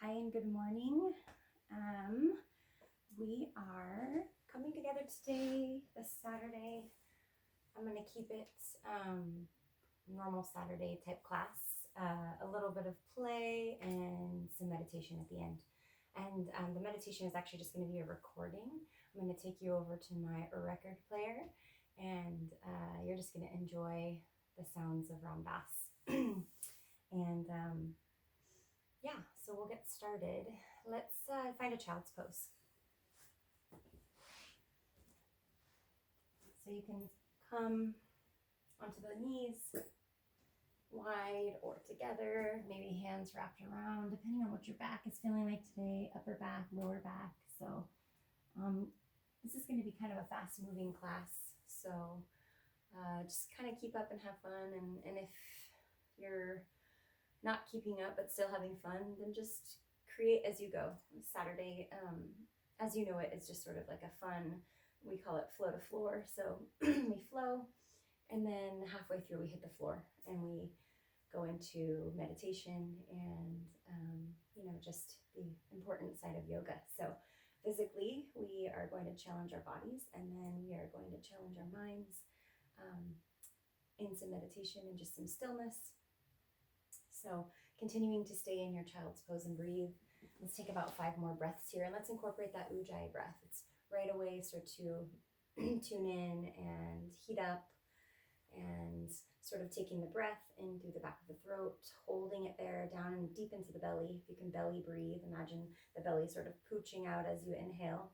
Hi and good morning. We are coming together today, this Saturday. I'm going to keep it normal Saturday type class, a little bit of play and some meditation at the end. And the meditation is actually just going to be a recording. I'm going to take you over to my record player and you're just going to enjoy the sounds of Ram Dass. and yeah, so we'll get started. Let's find a child's pose. So you can come onto the knees, wide or together, maybe hands wrapped around, depending on what your back is feeling like today, upper back, lower back. So this is going to be kind of a fast moving class. So just kind of keep up and have fun. And if you're not keeping up but still having fun, then just create as you go. Saturday, as you know it, is just sort of like a fun, we call it flow to floor. So we flow, and then halfway through we hit the floor and we go into meditation and just the important side of yoga. So physically we are going to challenge our bodies, and then we are going to challenge our minds in some meditation and just some stillness. So continuing to stay in your child's pose and breathe. Let's take about 5 more breaths here, and let's incorporate that ujjayi breath. It's right away start to tune in and heat up, and sort of taking the breath in through the back of the throat, holding it there down and deep into the belly. If you can belly breathe, imagine the belly sort of pooching out as you inhale.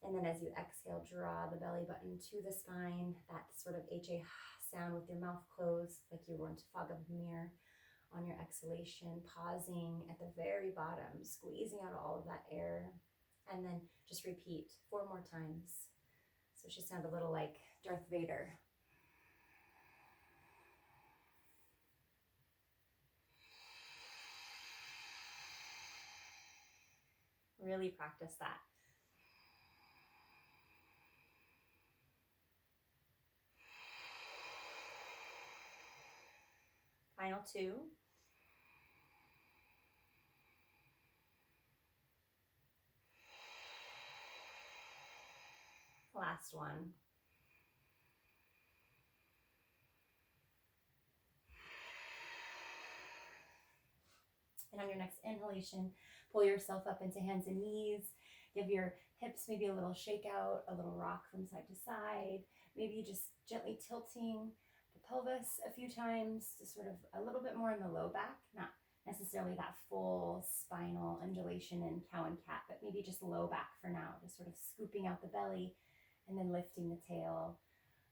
And then as you exhale, draw the belly button to the spine, that sort of HA sound with your mouth closed, like you were into fog of a mirror. On your exhalation, pausing at the very bottom, squeezing out all of that air, and then just repeat 4 more times. So she sound a little like Darth Vader. Really practice that. Final 2. Last one. And on your next inhalation, pull yourself up into hands and knees. Give your hips maybe a little shake out, a little rock from side to side. Maybe just gently tilting the pelvis a few times to sort of a little bit more in the low back, not necessarily that full spinal undulation in cow and cat, but maybe just low back for now, just sort of scooping out the belly and then lifting the tail.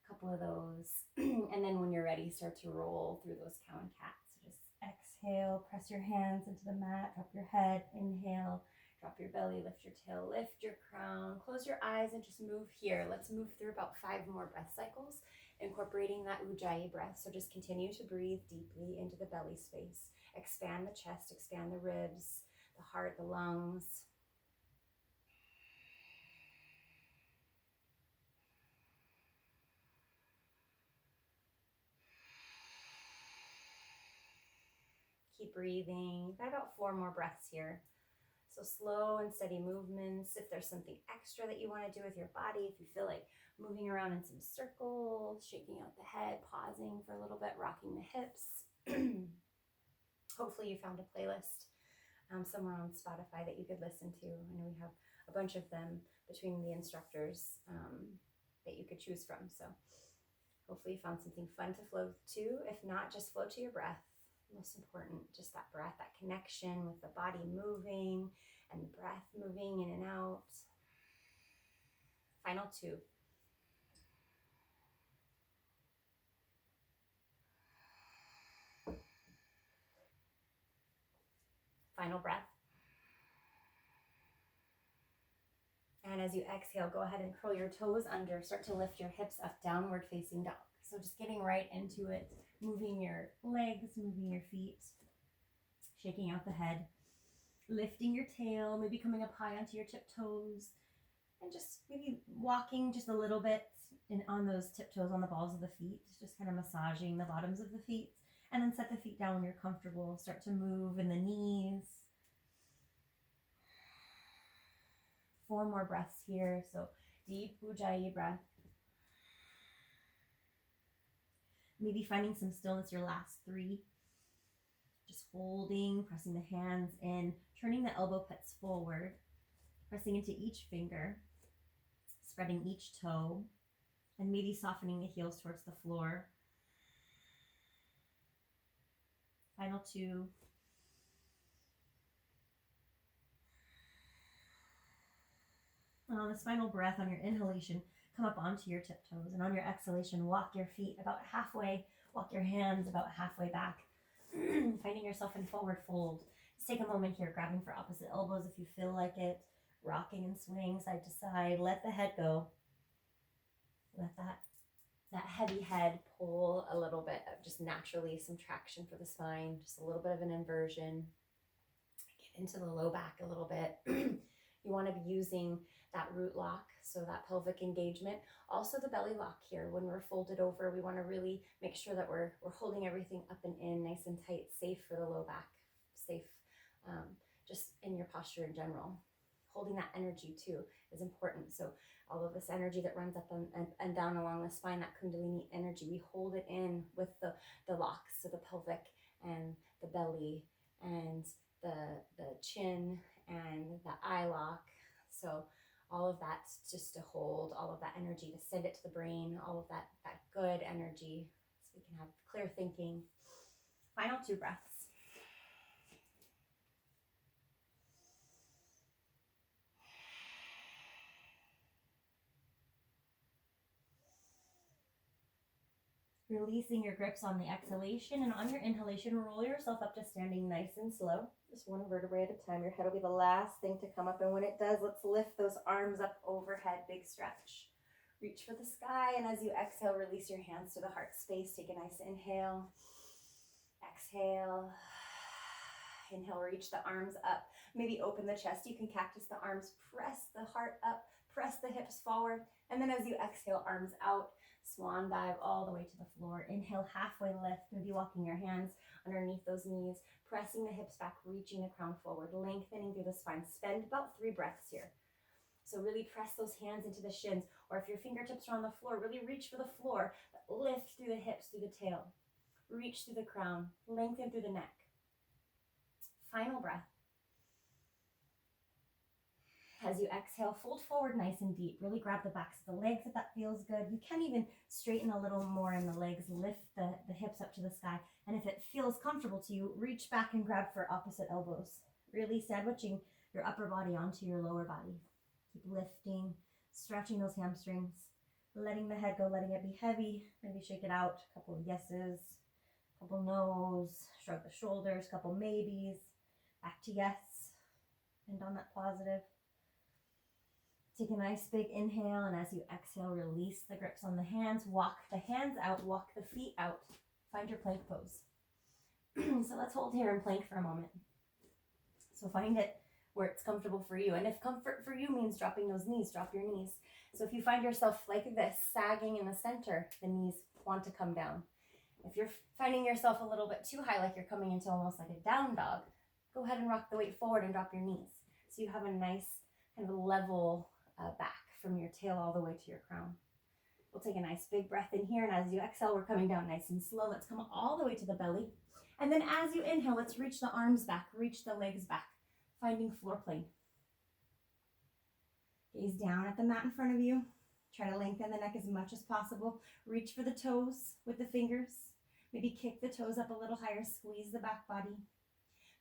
A couple of those. And then when you're ready, start to roll through those cow and cat. So just exhale, press your hands into the mat, drop your head, inhale, drop your belly, lift your tail, lift your crown, close your eyes, and just move here. Let's move through about 5 more breath cycles, incorporating that ujjayi breath. So just continue to breathe deeply into the belly space. Expand the chest, expand the ribs, the heart, the lungs. Keep breathing. Got about 4 more breaths here. So slow and steady movements. If there's something extra that you want to do with your body, if you feel like moving around in some circles, shaking out the head, pausing for a little bit, rocking the hips. Hopefully you found a playlist somewhere on Spotify that you could listen to. I know we have a bunch of them between the instructors that you could choose from. So hopefully you found something fun to flow to. If not, just flow to your breath. Most important, just that breath, that connection with the body moving and the breath moving in and out. Final 2. Final breath. And as you exhale, go ahead and curl your toes under. Start to lift your hips up, downward facing dog. So just getting right into it, moving your legs, moving your feet, shaking out the head, lifting your tail, maybe coming up high onto your tiptoes, and just maybe walking just a little bit on those tiptoes on the balls of the feet, just kind of massaging the bottoms of the feet, and then set the feet down when you're comfortable. Start to move in the knees. 4 more breaths here. So deep Ujjayi breath. Maybe finding some stillness your last 3. Just holding, pressing the hands in, turning the elbow pits forward, pressing into each finger, spreading each toe, and maybe softening the heels towards the floor. Final 2. And on this final breath, on your inhalation, come up onto your tiptoes. And on your exhalation, walk your feet about halfway, walk your hands about halfway back, finding yourself in forward fold. Just take a moment here, grabbing for opposite elbows if you feel like it, rocking and swaying side to side. Let the head go. Let that heavy head pull a little bit of just naturally some traction for the spine, just a little bit of an inversion. Get into the low back a little bit. You want to be using that root lock, so that pelvic engagement. Also the belly lock here. When we're folded over, we want to really make sure that we're holding everything up and in, nice and tight, safe for the low back, safe just in your posture in general. Holding that energy too is important. So all of this energy that runs up and down along the spine, that Kundalini energy, we hold it in with the locks, so the pelvic and the belly and the chin and the eye lock. So all of that's just to hold all of that energy, to send it to the brain, all of that good energy, so we can have clear thinking. Final 2 breaths. Releasing your grips on the exhalation, and on your inhalation, roll yourself up to standing nice and slow. Just 1 vertebrae at a time. Your head will be the last thing to come up, and when it does, let's lift those arms up overhead, big stretch. Reach for the sky, and as you exhale, release your hands to the heart space. Take a nice inhale. Exhale. Inhale, reach the arms up. Maybe open the chest. You can cactus the arms. Press the heart up. Press the hips forward. And then as you exhale, arms out. Swan dive all the way to the floor. Inhale, halfway lift, maybe walking your hands underneath those knees, pressing the hips back, reaching the crown forward, lengthening through the spine. Spend about 3 breaths here. So really press those hands into the shins, or if your fingertips are on the floor, really reach for the floor, but lift through the hips, through the tail. Reach through the crown, lengthen through the neck. Final breath. As you exhale, fold forward nice and deep. Really grab the backs of the legs if that feels good. You can even straighten a little more in the legs. Lift the hips up to the sky. And if it feels comfortable to you, reach back and grab for opposite elbows. Really sandwiching your upper body onto your lower body. Keep lifting, stretching those hamstrings, letting the head go, letting it be heavy. Maybe shake it out. A couple of yeses, a couple no's, shrug the shoulders, a couple maybes, back to yes. And on that positive. Take a nice big inhale, and as you exhale, release the grips on the hands. Walk the hands out, walk the feet out. Find your plank pose. So let's hold here in plank for a moment. So find it where it's comfortable for you. And if comfort for you means dropping those knees, drop your knees. So if you find yourself like this, sagging in the center, the knees want to come down. If you're finding yourself a little bit too high, like you're coming into almost like a down dog, go ahead and rock the weight forward and drop your knees. So you have a nice kind of level back from your tail all the way to your crown. We'll take a nice big breath in here, and as you exhale, we're coming down nice and slow. Let's come all the way to the belly. And then as you inhale, let's reach the arms back, reach the legs back, finding floor plane. Gaze down at the mat in front of you. Try to lengthen the neck as much as possible. Reach for the toes with the fingers. Maybe kick the toes up a little higher, squeeze the back body.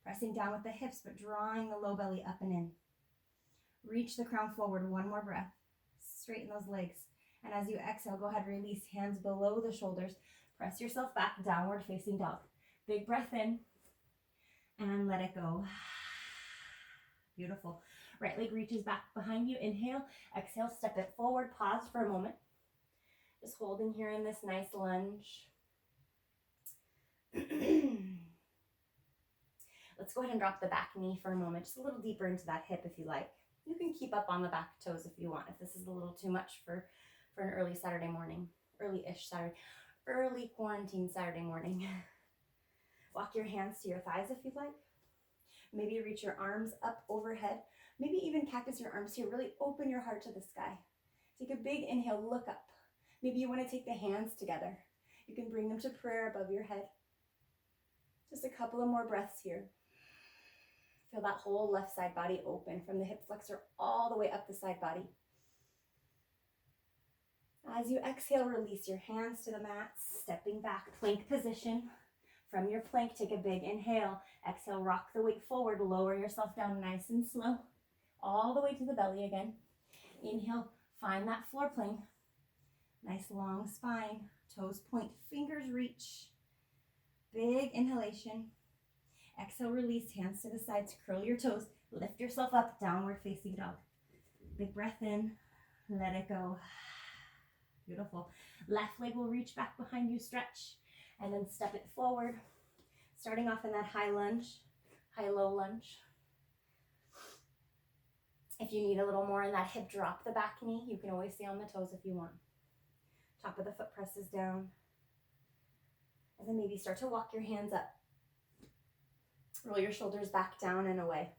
Pressing down with the hips, but drawing the low belly up and in. Reach the crown forward, 1 more breath. Straighten those legs. And as you exhale, go ahead, release hands below the shoulders. Press yourself back, downward facing dog. Big breath in and let it go. Beautiful. Right leg reaches back behind you. Inhale, exhale, step it forward. Pause for a moment. Just holding here in this nice lunge. Let's go ahead and drop the back knee for a moment, just a little deeper into that hip if you like. You can keep up on the back toes if you want, if this is a little too much for an early Saturday morning, early-ish Saturday, early quarantine Saturday morning. Walk your hands to your thighs if you'd like. Maybe reach your arms up overhead. Maybe even cactus your arms here. Really open your heart to the sky. Take a big inhale, look up. Maybe you want to take the hands together. You can bring them to prayer above your head. Just a couple of more breaths here. Feel that whole left side body open from the hip flexor all the way up the side body. As you exhale, release your hands to the mat, stepping back, plank position. From your plank, take a big inhale. Exhale, rock the weight forward, lower yourself down nice and slow, all the way to the belly again. Inhale, find that floor plane. Nice long spine, toes point, fingers reach. Big inhalation. Exhale, release, hands to the sides, curl your toes, lift yourself up, downward facing dog. Big breath in, let it go. Beautiful. Left leg will reach back behind you, stretch, and then step it forward. Starting off in that high lunge, high-low lunge. If you need a little more in that hip drop, the back knee, you can always stay on the toes if you want. Top of the foot presses down. And then maybe start to walk your hands up. Roll your shoulders back down and away.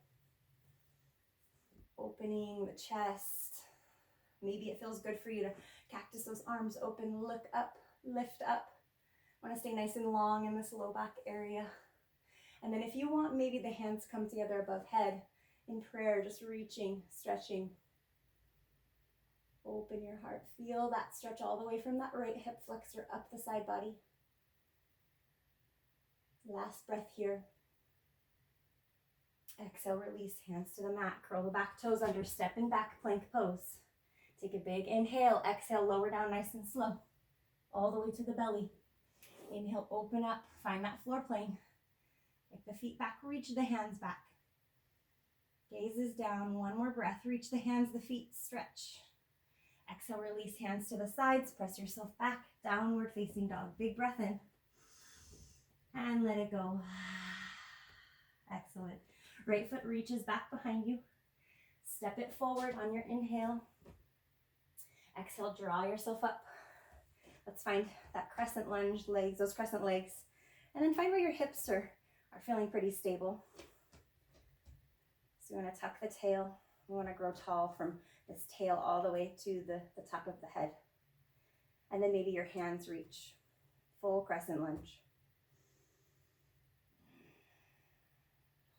Opening the chest. Maybe it feels good for you to cactus those arms open, look up, lift up. Want to stay nice and long in this low back area. And then if you want, maybe the hands come together above head in prayer, just reaching, stretching. Open your heart. Feel that stretch all the way from that right hip flexor up the side body. Last breath here. Exhale, release, hands to the mat. Curl the back toes under, stepping back, plank pose. Take a big inhale. Exhale, lower down nice and slow, all the way to the belly. Inhale, open up, find that floor plane. Take the feet back, reach the hands back. Gaze is down, one more breath. Reach the hands, the feet, stretch. Exhale, release, hands to the sides, press yourself back, downward facing dog. Big breath in. And let it go. Excellent. Right foot reaches back behind you. Step it forward on your inhale. Exhale, draw yourself up. Let's find that crescent lunge legs, those crescent legs. And then find where your hips are feeling pretty stable. So you want to tuck the tail. You want to grow tall from this tail all the way to the top of the head. And then maybe your hands reach. Full crescent lunge.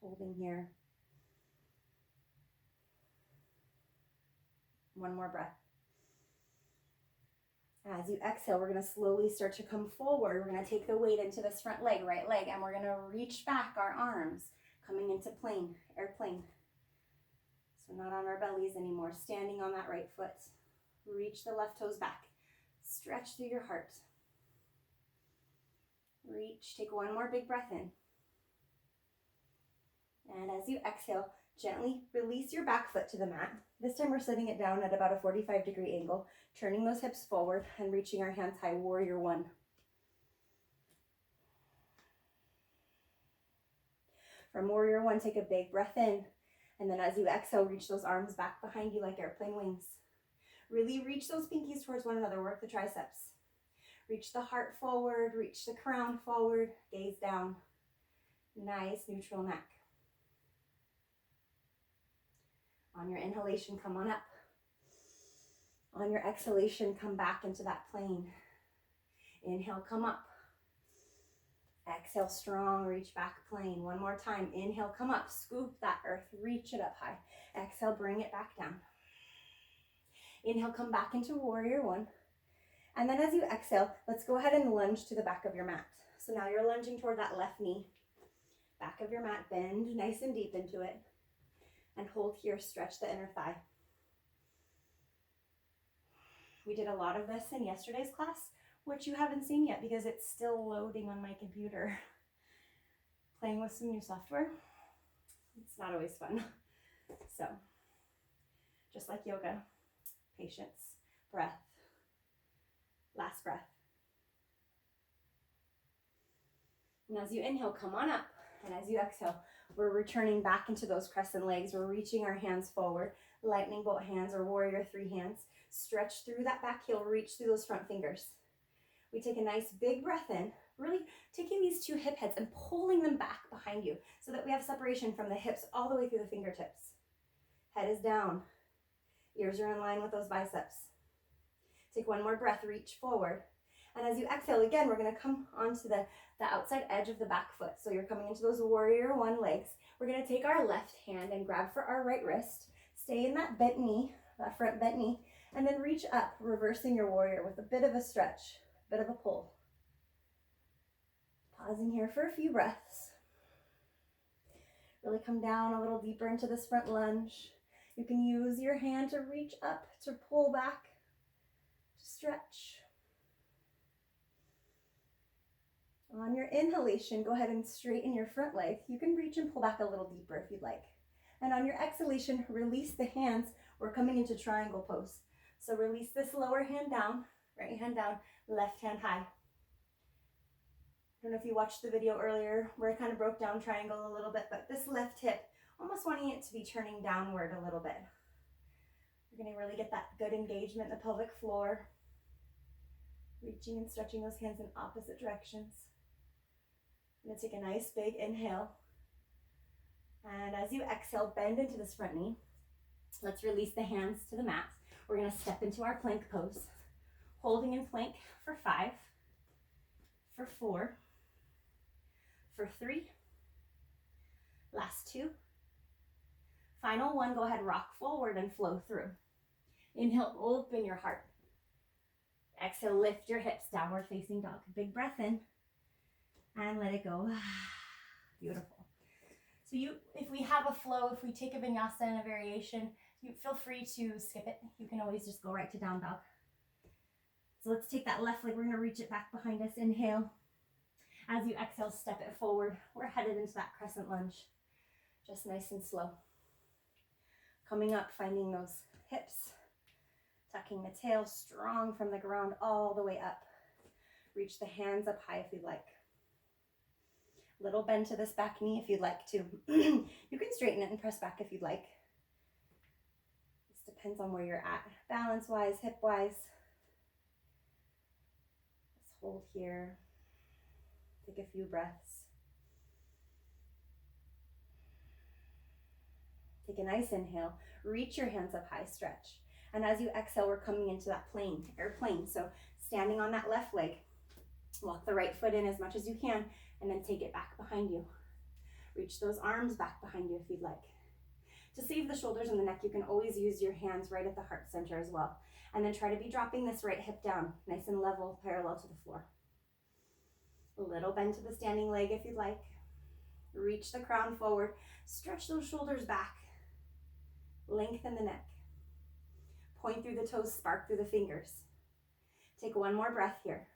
Holding here. One more breath. As you exhale, we're going to slowly start to come forward. We're going to take the weight into this front leg, right leg, and we're going to reach back our arms, coming into plane, airplane. So not on our bellies anymore, standing on that right foot. Reach the left toes back. Stretch through your heart. Reach, take one more big breath in. And as you exhale, gently release your back foot to the mat. This time we're setting it down at about a 45-degree angle, turning those hips forward and reaching our hands high, warrior one. From warrior one, take a big breath in. And then as you exhale, reach those arms back behind you like airplane wings. Really reach those pinkies towards one another, work the triceps. Reach the heart forward, reach the crown forward, gaze down. Nice neutral neck. On your inhalation, come on up. On your exhalation, come back into that plane. Inhale, come up. Exhale, strong, reach back, plane. One more time. Inhale, come up, scoop that earth, reach it up high. Exhale, bring it back down. Inhale, come back into warrior one. And then as you exhale, let's go ahead and lunge to the back of your mat. So now you're lunging toward that left knee. Back of your mat, bend nice and deep into it. And hold here, stretch the inner thigh. We did a lot of this in yesterday's class, which you haven't seen yet because it's still loading on my computer. Playing with some new software. It's not always fun. So, just like yoga, patience, breath, last breath. And as you inhale, come on up. And as you exhale, we're returning back into those crescent legs. We're reaching our hands forward, lightning bolt hands or warrior three hands. Stretch through that back heel, reach through those front fingers. We take a nice big breath in, really taking these two hip heads and pulling them back behind you so that we have separation from the hips all the way through the fingertips. Head is down. Ears are in line with those biceps. Take one more breath, reach forward. And as you exhale, again, we're going to come onto the outside edge of the back foot. So you're coming into those warrior one legs. We're going to take our left hand and grab for our right wrist. Stay in that bent knee, that front bent knee, and then reach up, reversing your warrior with a bit of a stretch, a bit of a pull. Pausing here for a few breaths. Really come down a little deeper into this front lunge. You can use your hand to reach up, to pull back, to stretch. On your inhalation, go ahead and straighten your front leg. You can reach and pull back a little deeper if you'd like. And on your exhalation, release the hands. We're coming into triangle pose. So release this lower hand down, right hand down, left hand high. I don't know if you watched the video earlier where I kind of broke down triangle a little bit, but this left hip, almost wanting it to be turning downward a little bit. You're going to really get that good engagement in the pelvic floor. Reaching and stretching those hands in opposite directions. I'm going to take a nice big inhale. And as you exhale, bend into this front knee. Let's release the hands to the mat. We're going to step into our plank pose. Holding in plank for 5, for 4, for 3, last 2. Final 1, go ahead, rock forward and flow through. Inhale, open your heart. Exhale, lift your hips, downward facing dog. Big breath in and let it go. Beautiful. So if we have a flow, if we take a vinyasa and a variation, you feel free to skip it. You can always just go right to down dog. So let's take that left leg. We're going to reach it back behind us. Inhale. As you exhale, step it forward. We're headed into that crescent lunge. Just nice and slow. Coming up, finding those hips. Tucking the tail strong from the ground all the way up. Reach the hands up high if you'd like. Little bend to this back knee if you'd like to. You can straighten it and press back if you'd like. This depends on where you're at. Balance-wise, hip-wise. Let's hold here. Take a few breaths. Take a nice inhale. Reach your hands up high, stretch. And as you exhale, we're coming into that airplane. So standing on that left leg, walk the right foot in as much as you can, and then take it back behind you. Reach those arms back behind you if you'd like. To save the shoulders and the neck, you can always use your hands right at the heart center as well. And then try to be dropping this right hip down, nice and level, parallel to the floor. A little bend to the standing leg if you'd like. Reach the crown forward. Stretch those shoulders back. Lengthen the neck. Point through the toes, spark through the fingers. Take one more breath here.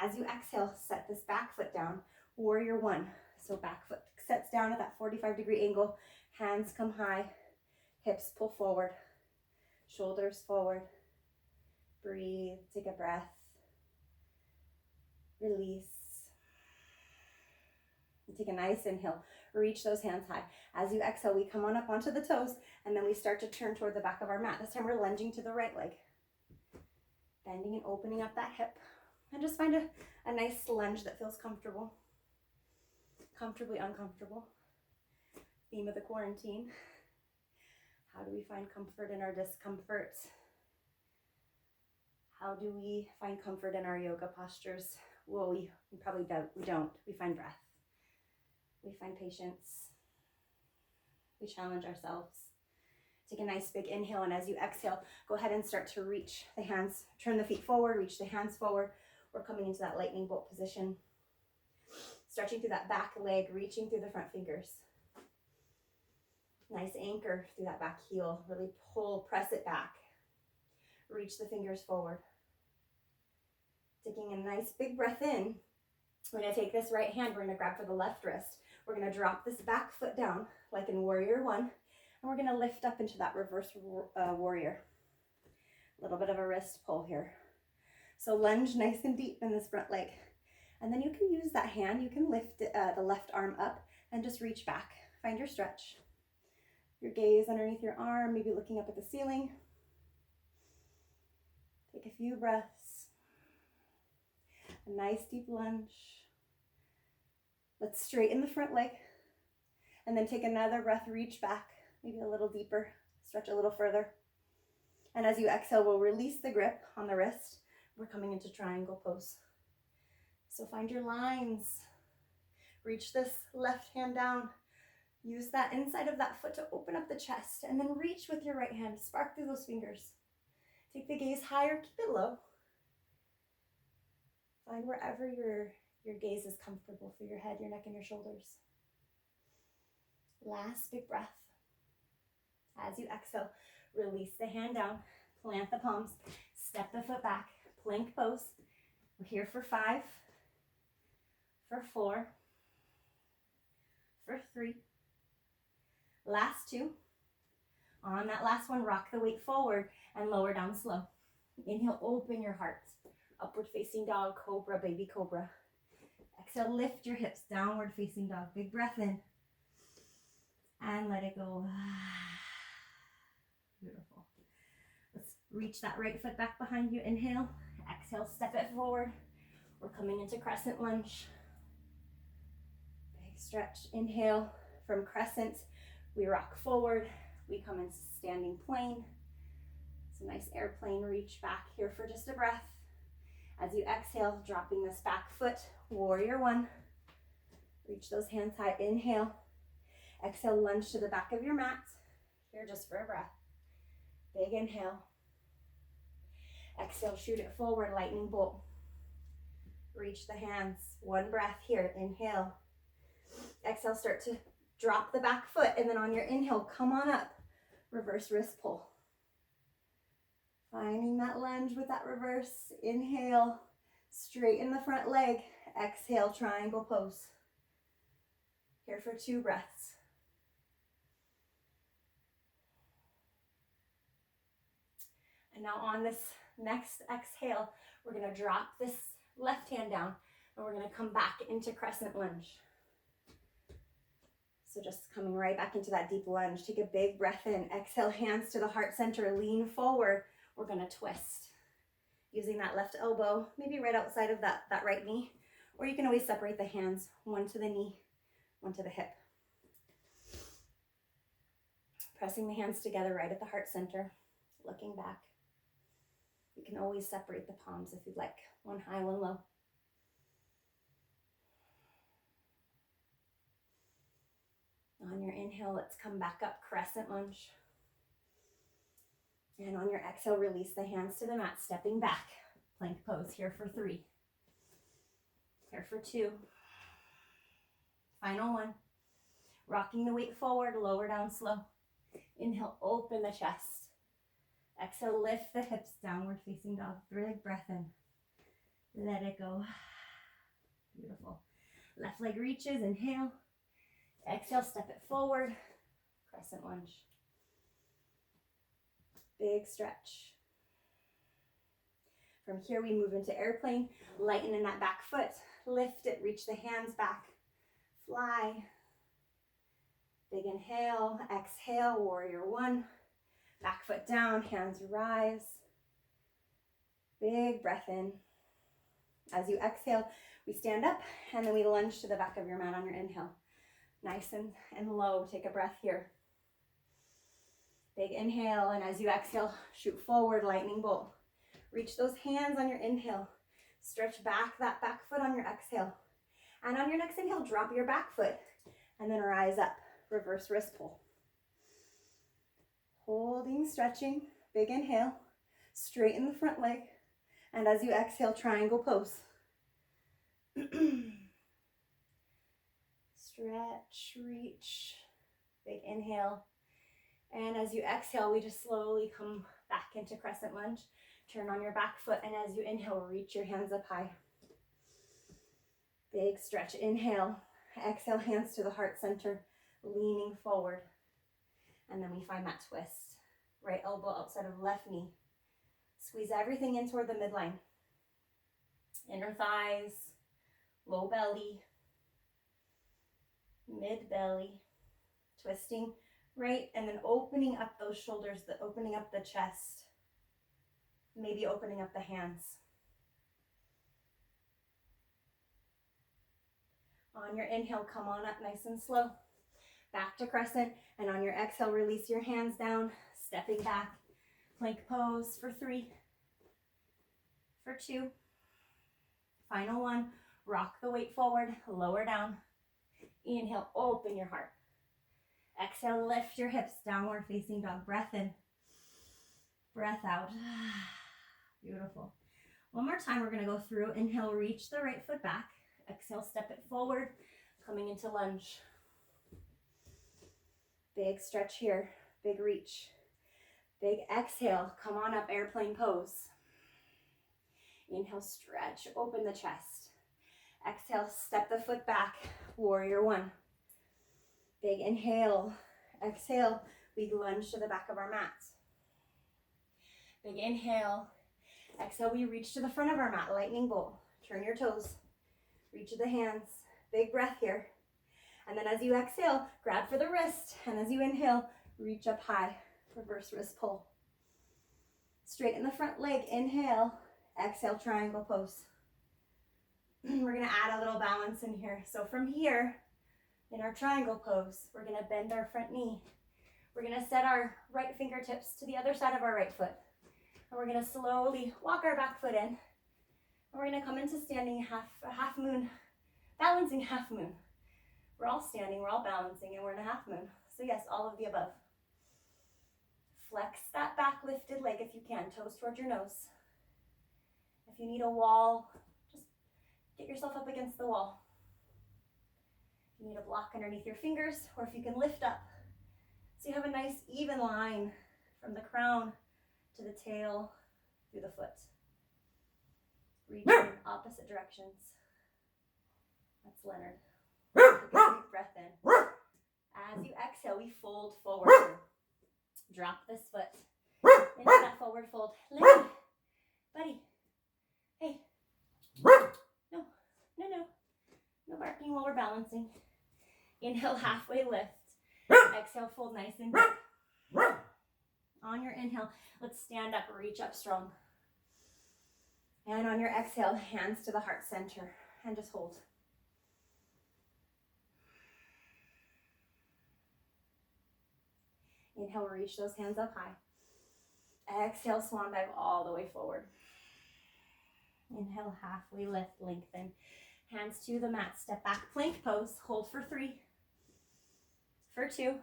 As you exhale, set this back foot down, warrior 1. So back foot sets down at that 45-degree angle, hands come high, hips pull forward, shoulders forward. Breathe, take a breath, release. And take a nice inhale, reach those hands high. As you exhale, we come on up onto the toes, and then we start to turn toward the back of our mat. This time we're lunging to the right leg. Bending and opening up that hip. And just find a nice lunge that feels comfortable. Comfortably uncomfortable. Theme of the quarantine. How do we find comfort in our discomfort? How do we find comfort in our yoga postures? Well, we probably don't. We don't. We find breath. We find patience. We challenge ourselves. Take a nice big inhale, and as you exhale, go ahead and start to reach the hands. Turn the feet forward, reach the hands forward. We're coming into that lightning bolt position. Stretching through that back leg, reaching through the front fingers. Nice anchor through that back heel. Really pull, press it back. Reach the fingers forward. Taking a nice big breath in. We're going to take this right hand. We're going to grab for the left wrist. We're going to drop this back foot down like in warrior 1. And we're going to lift up into that reverse warrior. A little bit of a wrist pull here. So lunge nice and deep in this front leg. And then you can use that hand. You can lift the left arm up and just reach back. Find your stretch. Your gaze underneath your arm, maybe looking up at the ceiling. Take a few breaths. A nice deep lunge. Let's straighten the front leg. And then take another breath, reach back, maybe a little deeper, stretch a little further. And as you exhale, we'll release the grip on the wrist. We're coming into triangle pose. So find your lines. Reach this left hand down. Use that inside of that foot to open up the chest, and then reach with your right hand. Spark through those fingers. Take the gaze higher, keep it low. Find wherever your gaze is comfortable for your head, your neck, and your shoulders. Last big breath. As you exhale, release the hand down, plant the palms, step the foot back, plank pose. We're here for 5, for 4, for 3. Last 2. On that last one, rock the weight forward and lower down slow. Inhale, open your heart. Upward facing dog, cobra, baby cobra. Exhale, lift your hips, downward facing dog. Big breath in. And let it go. Beautiful. Let's reach that right foot back behind you. Inhale. Exhale, step it forward. We're coming into crescent lunge. Big stretch. Inhale. From crescent, we rock forward. We come into standing plane. It's a nice airplane reach back here for just a breath. As you exhale, dropping this back foot, warrior 1. Reach those hands high. Inhale. Exhale, lunge to the back of your mat. Here just for a breath. Big inhale. Exhale, shoot it forward, lightning bolt. Reach the hands. 1 breath here. Inhale. Exhale, start to drop the back foot, and then on your inhale, come on up. Reverse wrist pull. Finding that lunge with that reverse. Inhale, straighten the front leg. Exhale, triangle pose. Here for 2 breaths. And now on this next exhale, we're going to drop this left hand down, and we're going to come back into crescent lunge. So just coming right back into that deep lunge. Take a big breath in. Exhale, hands to the heart center. Lean forward. We're going to twist. Using that left elbow, maybe right outside of that right knee. Or you can always separate the hands. 1 to the knee, 1 to the hip. Pressing the hands together right at the heart center. Looking back. You can always separate the palms if you'd like. 1 high, 1 low. On your inhale, let's come back up, crescent lunge. And on your exhale, release the hands to the mat, stepping back. Plank pose here for 3. Here for 2. Final 1. Rocking the weight forward, lower down slow. Inhale, open the chest. Exhale, lift the hips, downward facing dog. Big breath in. Let it go. Beautiful. Left leg reaches, inhale. Exhale, step it forward. Crescent lunge. Big stretch. From here, we move into airplane. Lighten in that back foot. Lift it, reach the hands back. Fly. Big inhale. Exhale, warrior 1. Back foot down, hands rise. Big breath in. As you exhale, we stand up, and then we lunge to the back of your mat on your inhale. Nice and low. Take a breath here. Big inhale, and as you exhale, shoot forward, lightning bolt. Reach those hands on your inhale. Stretch back that back foot on your exhale. And on your next inhale, drop your back foot, and then rise up. Reverse wrist pull. Holding, stretching. Big inhale. Straighten the front leg. And as you exhale, triangle pose. Stretch, reach, big inhale. And as you exhale, we just slowly come back into crescent lunge. Turn on your back foot, and as you inhale, reach your hands up high. Big stretch, inhale. Exhale, hands to the heart center, leaning forward. And then we find that twist. Right elbow outside of left knee. Squeeze everything in toward the midline. Inner thighs, low belly, mid belly, twisting right, and then opening up those shoulders, opening up the chest, maybe opening up the hands. On your inhale, come on up nice and slow. Back to crescent. And on your exhale, release your hands down, stepping back. Plank pose for 3, for 2. Final one. Rock the weight forward, lower down. Inhale, open your heart. Exhale, lift your hips, downward facing dog. Breath in, breath out. Beautiful. One more time, we're gonna go through. Inhale, reach the right foot back. Exhale, step it forward, coming into lunge. Big stretch here, big reach. Big exhale, come on up, airplane pose. Inhale, stretch, open the chest. Exhale, step the foot back, warrior 1. Big inhale, exhale, we lunge to the back of our mat. Big inhale, exhale, we reach to the front of our mat, lightning bolt. Turn your toes, reach the hands, big breath here. And then as you exhale, grab for the wrist, and as you inhale, reach up high, reverse wrist pull. Straighten the front leg, inhale, exhale, triangle pose. We're gonna add a little balance in here. So from here, in our triangle pose, we're gonna bend our front knee. We're gonna set our right fingertips to the other side of our right foot. And we're gonna slowly walk our back foot in. And we're gonna come into standing half moon, balancing half moon. We're all standing, we're all balancing, and we're in a half moon. So yes, all of the above. Flex that back lifted leg if you can, toes towards your nose. If you need a wall, just get yourself up against the wall. If you need a block underneath your fingers, or if you can lift up. So you have a nice even line from the crown to the tail through the foot. Reach in opposite directions. That's Leonard. Take a deep breath in. As you exhale, we fold forward. Drop this foot into that forward fold. Lindy, buddy, hey. No. No barking while we're balancing. Inhale, halfway lift. Exhale, fold nice and deep. On your inhale, let's stand up, reach up strong. And on your exhale, hands to the heart center and just hold. Inhale, reach those hands up high. Exhale, swan dive all the way forward. Inhale, halfway lift, lengthen. Hands to the mat, step back, plank pose. Hold for 3, for 2.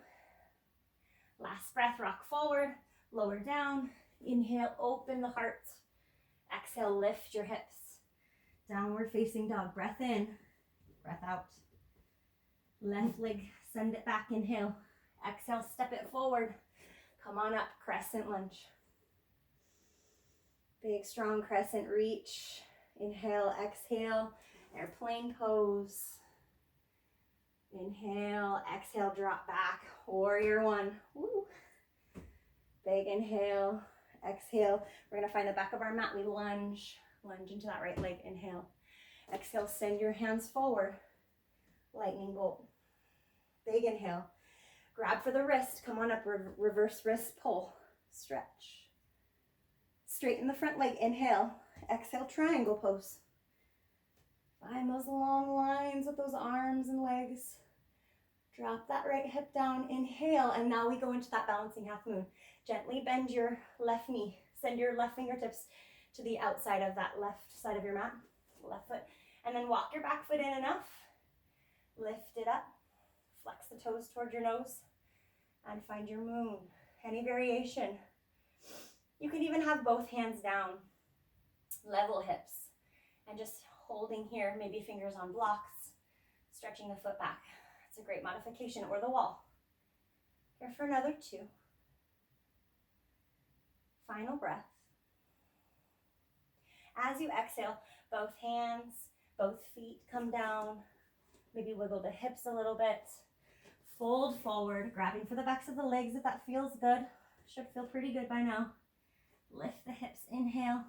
Last breath, rock forward, lower down. Inhale, open the heart. Exhale, lift your hips. Downward facing dog, breath in, breath out. Left leg, send it back, inhale. Exhale, step it forward. Come on up, crescent lunge. Big, strong crescent reach. Inhale, exhale, airplane pose. Inhale, exhale, drop back, warrior 1. Woo. Big inhale, exhale. We're gonna find the back of our mat. We lunge into that right leg, inhale. Exhale, send your hands forward. Lightning bolt. Big inhale. Grab for the wrist, come on up, reverse wrist pull, stretch. Straighten the front leg, inhale, exhale, triangle pose. Find those long lines with those arms and legs. Drop that right hip down, inhale, and now we go into that balancing half moon. Gently bend your left knee, send your left fingertips to the outside of that left side of your mat, left foot, and then walk your back foot in enough, lift it up, flex the toes toward your nose, and find your moon. Any variation. You can even have both hands down, level hips, and just holding here, maybe fingers on blocks, stretching the foot back. It's a great modification, or the wall. Here for another 2. Final breath. As you exhale, both hands, both feet come down. Maybe wiggle the hips a little bit. Fold forward, grabbing for the backs of the legs if that feels good. Should feel pretty good by now. Lift the hips, inhale.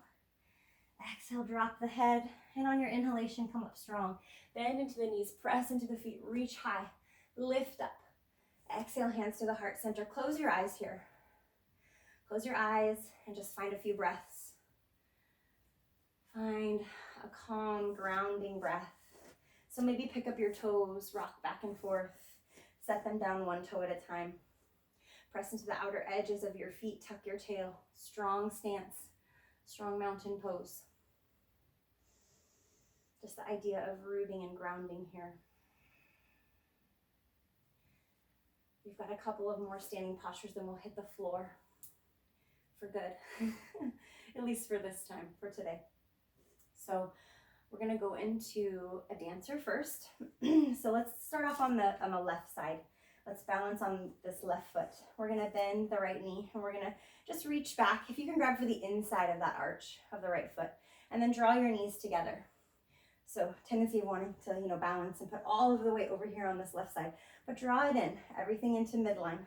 Exhale, drop the head. And on your inhalation, come up strong. Bend into the knees, press into the feet, reach high. Lift up. Exhale, hands to the heart center. Close your eyes here. Close your eyes and just find a few breaths. Find a calm, grounding breath. So maybe pick up your toes, rock back and forth, set them down one toe at a time. Press into the outer edges of your feet, tuck your tail, strong stance, strong mountain pose. Just the idea of rooting and grounding here. We've got a couple of more standing postures, then we'll hit the floor for good, at least for this time, for today. So we're gonna go into a dancer first. So let's start off on the left side. Let's balance on this left foot. We're gonna bend the right knee and we're gonna just reach back. If you can grab for the inside of that arch of the right foot and then draw your knees together. So tendency of wanting to, balance and put all of the weight over here on this left side, but draw it in, everything into midline.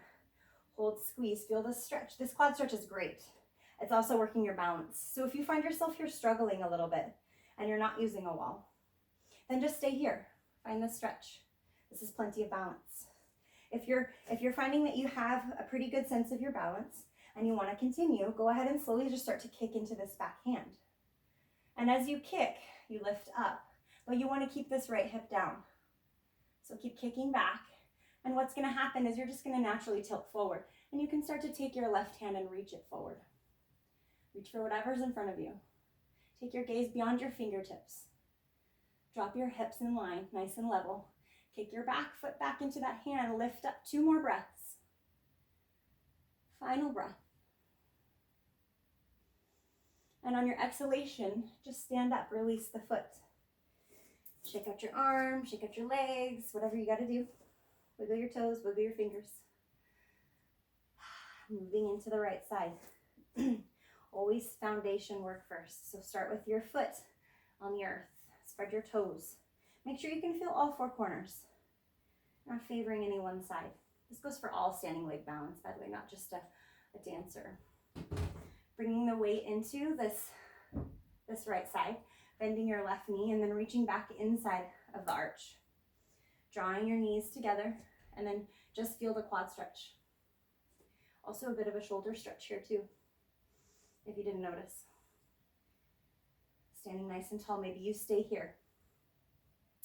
Hold, squeeze, feel the stretch. This quad stretch is great. It's also working your balance. So if you find yourself here struggling a little bit and you're not using a wall, then just stay here. Find the stretch. This is plenty of balance. If you're finding that you have a pretty good sense of your balance and you want to continue, go ahead and slowly just start to kick into this back hand. And as you kick, you lift up, but you want to keep this right hip down. So keep kicking back. And what's going to happen is you're just going to naturally tilt forward. And you can start to take your left hand and reach it forward. Reach for whatever's in front of you. Take your gaze beyond your fingertips. Drop your hips in line, nice and level. Kick your back foot back into that hand. Lift up, 2 more breaths. Final breath. And on your exhalation, just stand up, release the foot. Shake out your arm, shake out your legs, whatever you got to do. Wiggle your toes, wiggle your fingers. Moving into the right side. Always foundation work first. So start with your foot on the earth. Spread your toes. Make sure you can feel all 4 corners. Not favoring any one side. This goes for all standing leg balance, by the way, not just a dancer. Bringing the weight into this right side, bending your left knee and then reaching back inside of the arch. Drawing your knees together and then just feel the quad stretch. Also a bit of a shoulder stretch here too, if you didn't notice. Standing nice and tall, maybe you stay here.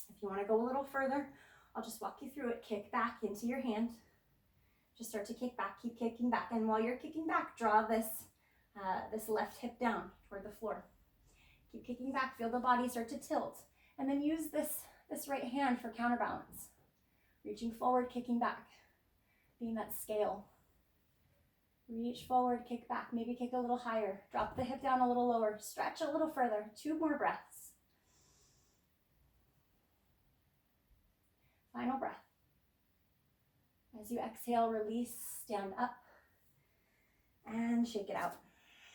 If you want to go a little further, I'll just walk you through it. Kick back into your hand. Just start to kick back, keep kicking back. And while you're kicking back, draw this left hip down toward the floor. Keep kicking back, feel the body start to tilt. And then use this right hand for counterbalance. Reaching forward, kicking back. Being that scale. Reach forward, kick back, maybe kick a little higher. Drop the hip down a little lower. Stretch a little further. 2 more breaths. Final breath. As you exhale, release, stand up, and shake it out.